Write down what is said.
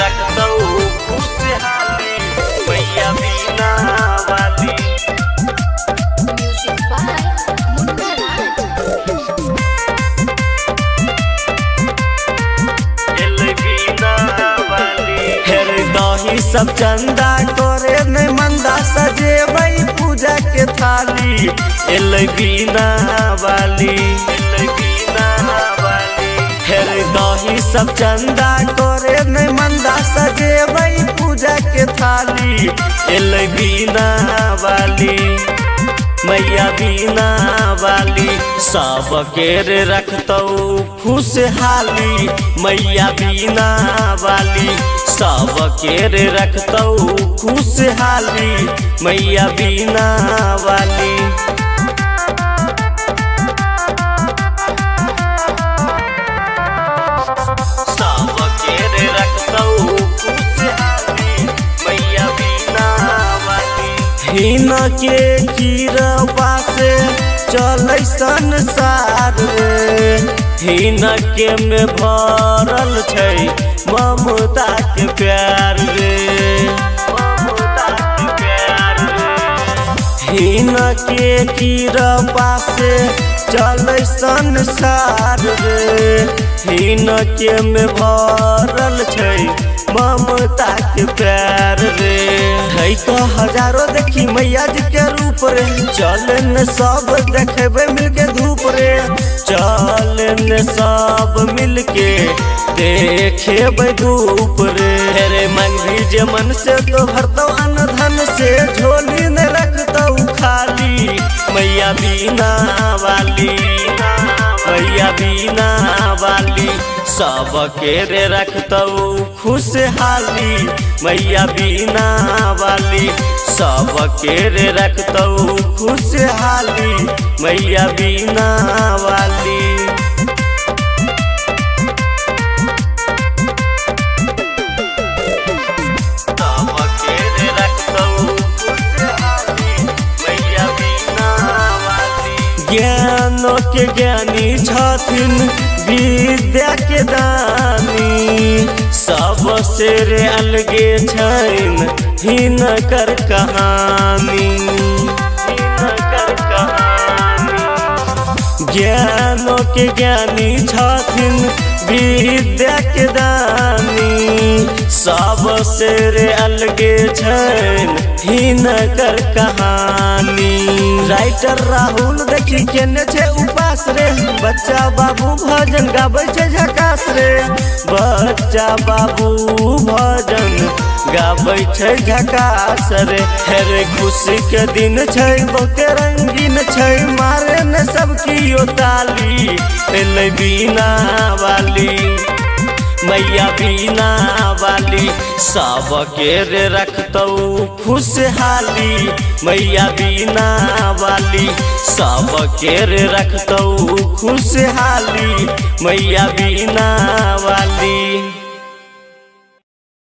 रखतौ खुशहाली मैया बीना वाली। Music by Munna Raj। दही सब चंदा करे में मंदा सजेबै पूजा के थाली एल बीना वाली। दही सब चंदा करे में मंदा सजेबै पूजा के थाली एल बीना वाली मैया बीना वाली। सब केर रखतौ खुशहाली मैया बीना वाली। सब केर रखतौ खुशहाली मैया बीना वाली। सब केर रखतौ खुशहाली मैया बीना वाली। हिन के कीरवा से चलै संसार रे हिन के में भरल छै ममता के प्यार रे। ममता के प्यार रे हिन के कीरवा से चलै संसार रे हिन के में भरल छै ममता के प्यार रे। है तो हजारों देखी मैया जी के रूप रे चल न सब देखेबे मिलके धूप रे। चल न सब मिलके देखेबे धूप रे। रे मंगी जे मन से तो भरतौ अन्न धन से झोली न रखतौ खाली मैया बीना वाली। मैया बीना वाली सब केर रखतौ खुशहाली मैया बीना वाली। सब केर रखतौ खुशहाली मैया बीना वाली। सब केर रखतौ खुशहाली मैया बीना वाली। ज्ञानो के ज्ञानी छथिन विद्या के दानी सब शेर अलगे छैन हिनकर कहानी। हिनकर कहानी ज्ञानो के ज्ञानी छथिन विद्या के दानी सब शेर अलगे छैन हिनकर कहानी। राइटर राहुल देखी केने छे उपास रे बच्चा बाबू भजन गाबै छे झकास रे। बच्चा बाबू भजन गाबै छे झकास रे। हेरे खुशी के दिन छै बहुते रंगीन छै मारे न सब कियो ताली एल बीना वाली मैया बीना वाली। सब केर रखतौ खुशहाली मैया बीना वाली। सब केर रखतौ खुशहाली मैया बीना वाली।